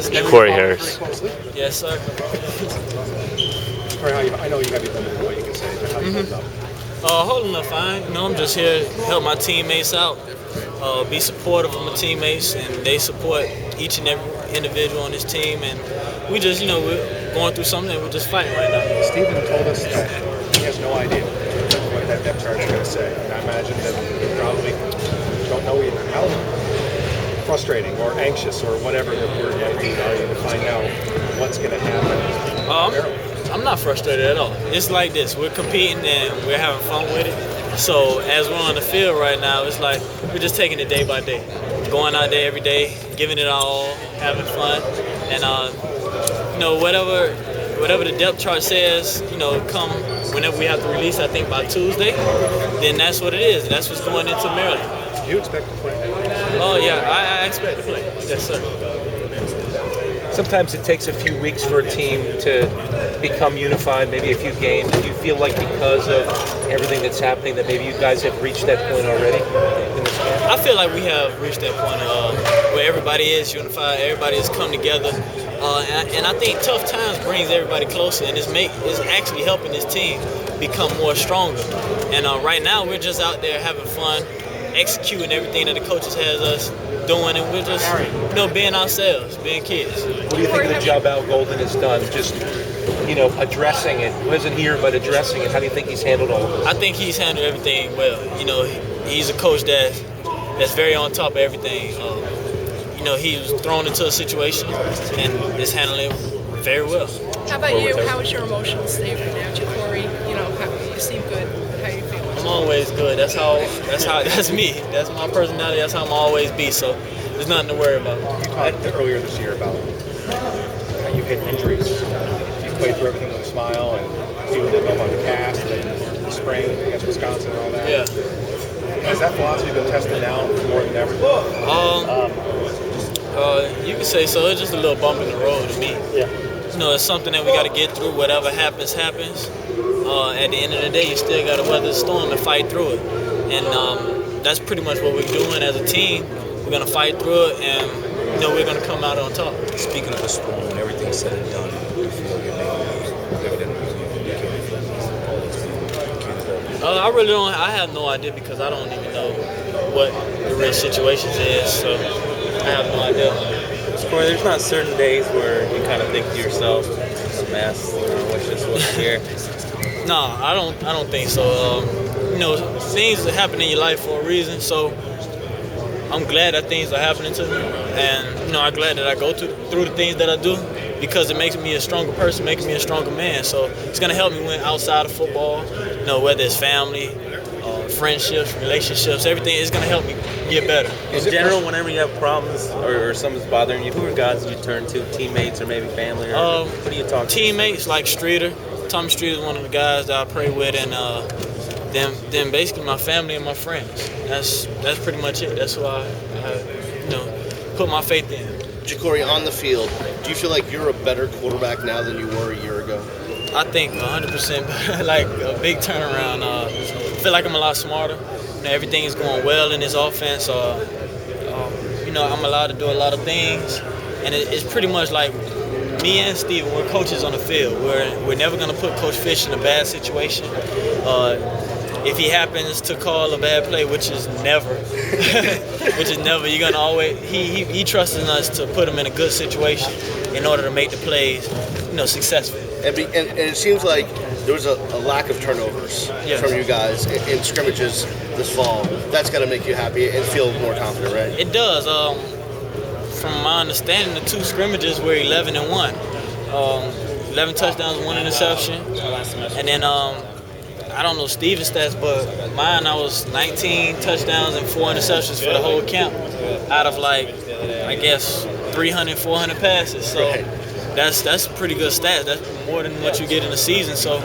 Jacory Harris. Yes, sir. I know you have your limited what you can say, but how do you hold up? Holding up fine. You know, I'm just here to help my teammates out, be supportive of my teammates, and they support each and every individual on this team. And we just, we're going through something and we're just fighting right now. Stephen told us that he has no idea what that depth chart is going to say. And I imagine that you probably don't know either. How frustrating or anxious or whatever the word might be to find out what's going to happen. I'm not frustrated at all. It's like this. We're competing and we're having fun with it. So as we're on the field right now, it's like we're just taking it day by day. Going out there every day, giving it all, having fun. And, whatever the depth chart says, come whenever we have to release, I think by Tuesday, then that's what it is. That's what's going into Maryland. Do you expect to play? Oh, yeah, I expect to play. Yes, sir. Sometimes it takes a few weeks for a team to become unified, maybe a few games. Do you feel like because of everything that's happening that maybe you guys have reached that point already in this game? I feel like we have reached that point where everybody is unified, everybody has come together. And I think tough times brings everybody closer, and it's actually helping this team become more stronger. And right now we're just out there having fun, executing everything that the coaches has us doing, and we're just being ourselves, being kids. What do you think of the job Al Golden has done? Just addressing it. Wasn't here, but addressing it. How do you think he's handled all of this? I think he's handled everything well. He's a coach that's very on top of everything. He was thrown into a situation and is handling it very well. How about you? How is your emotional state right now, Jacory? You seem good. How are you feeling? I'm always good. That's me. That's my personality. That's how I'm always be. So there's nothing to worry about. You talked earlier this year about how you hit injuries. You played through everything with a smile, and Stephen didn't know about the cast, and the sprain against Wisconsin and all that. Yeah. Has that philosophy been tested now more than ever? You can say so. It's just a little bump in the road to me. Yeah. It's something that we got to get through. Whatever happens. At the end of the day, you still got to weather the storm and fight through it. And that's pretty much what we're doing as a team. We're going to fight through it, and we're going to come out on top. Speaking of the storm, when everything's said and done, you feel your name I really don't. I have no idea because I don't even know what the real situation is. So I have no idea. Corey, there's not certain days where you kind of think to yourself, "It's a mess. I wish this wasn't here." No, I don't think so. Things that happen in your life for a reason. So I'm glad that things are happening to me, and I'm glad that I go through the things that I do because it makes me a stronger person, making me a stronger man. So it's gonna help me win outside of football. Whether it's family, friendships, relationships, everything is gonna help me get better. In general, whenever you have problems or something's bothering you, who are guys you turn to? Teammates or maybe family? Or what do you talk to? Teammates like Streeter. Tommy Streeter is one of the guys that I pray with, and then basically my family and my friends. That's pretty much it. That's who I put my faith in. Jacory, on the field, do you feel like you're a better quarterback now than you were a year ago? I think 100% better, like a big turnaround. I feel like I'm a lot smarter. Everything is going well in this offense. I'm allowed to do a lot of things, and it's pretty much like me and Steven, we're coaches on the field. We're never going to put Coach Fish in a bad situation. If he happens to call a bad play, which is never, you're gonna always. He trusts in us to put him in a good situation in order to make the plays, successful. And it seems like there was a lack of turnovers from you guys in scrimmages this fall. That's got to make you happy and feel more confident, right? It does. From my understanding, the two scrimmages were 11-1. 11 touchdowns, 1 interception, and then I don't know Steven's stats, but mine I was 19 touchdowns and 4 interceptions for the whole camp out of 300, 400 passes. So that's pretty good stats. That's more than what you get in a season. So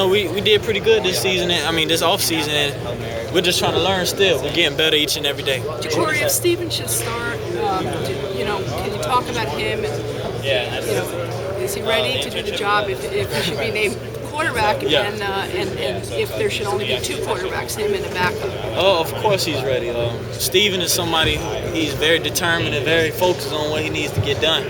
we did pretty good this season. This off season, and we're just trying to learn still. We're getting better each and every day. Jacory, if Steven should start, can you talk about him? Is he ready to do the job if he should be named quarterback, and if there should only be 2 quarterbacks, him and a backup? Oh, of course he's ready. Steven is somebody he's very determined and very focused on what he needs to get done.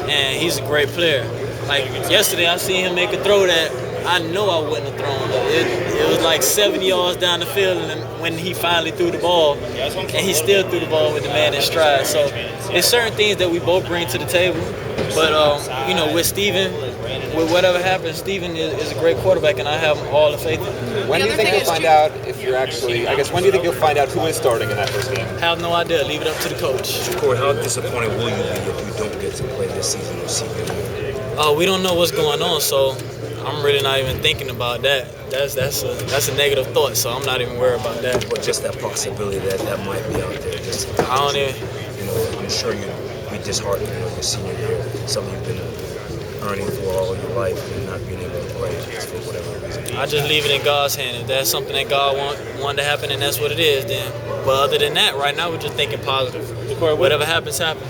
and he's a great player. Like yesterday, I seen him make a throw that I know I wouldn't have thrown. It was like 70 yards down the field, and when he finally threw the ball, and he still threw the ball with the man in stride. So it's certain things that we both bring to the table. But you know, with Steven, with whatever happens, Steven is a great quarterback, and I have all the faith in him. When do you think you'll find out if you're actually? I guess when do you think you'll find out who is starting in that first game? Have no idea. Leave it up to the coach. Jacory, how disappointed will you be if you don't get to play this season or senior year? We don't know what's going on, so I'm really not even thinking about that. That's a negative thought, so I'm not even worried about that. But just that possibility that might be out there. I don't even. You know, I'm sure you'd be disheartened. You know, your senior year, something you've been earning for all your life and not being able to play just for whatever reason. I just leave it in God's hand. If that's something that God wanted to happen, and that's what it is, then. But other than that, right now we're just thinking positive. Whatever happens, happens.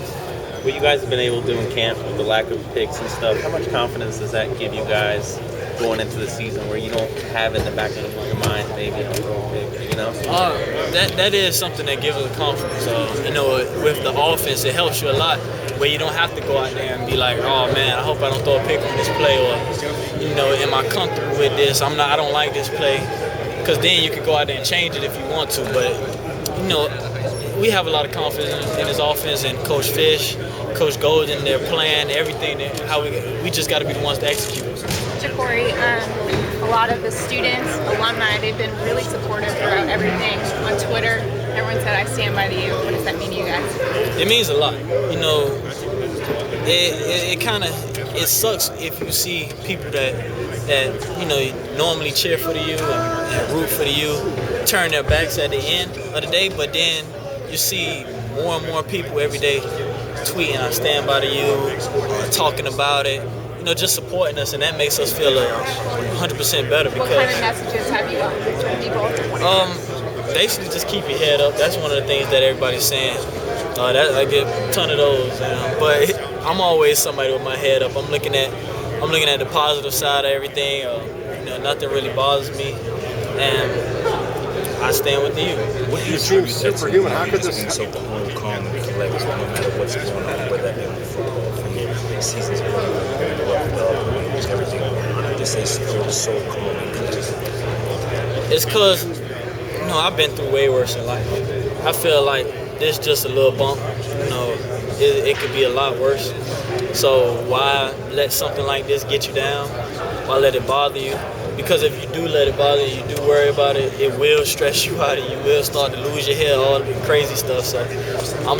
What you guys have been able to do in camp with the lack of picks and stuff, how much confidence does that give you guys going into the season where you don't have in the back of your mind maybe I'll throw a pick, you know? That is something that gives us confidence. You know, with the offense, it helps you a lot where you don't have to go out there and be like, oh man, I hope I don't throw a pick on this play, or you know, am I comfortable with this? I don't like this play, because then you can go out there and change it if you want to. But you know, we have a lot of confidence in his offense and Coach Fish, Coach Golden, their plan, everything. We just got to be the ones to execute. Jacory, a lot of the students, alumni, they've been really supportive throughout everything on Twitter. Everyone said, I stand by you. What does that mean to you guys? It means a lot. You know, it sucks if you see people that you know normally cheer for you and root for you turn their backs at the end of the day, but then you see more and more people every day tweeting, I stand by you, talking about it, you know, just supporting us, and that makes us feel 100% better. Because what kind of messages have you gotten from people? Basically just keep your head up. That's one of the things that everybody's saying. I get a ton of those, but I'm always somebody with my head up. I'm looking at the positive side of everything. You know, nothing really bothers me, and I stand with you. What do you seem superhuman? How could this be so cool, calm, and collected, no matter what's going on, whether that be on the football field, seasons going on, everything. How did this feel so calm and collected? It's because, you know, I've been through way worse in life. I feel like this just a little bump. You know, it could be a lot worse. So why let something like this get you down? Why let it bother you? Because if you do let it bother you, you do worry about it, it will stress you out and you will start to lose your head, all the crazy stuff. So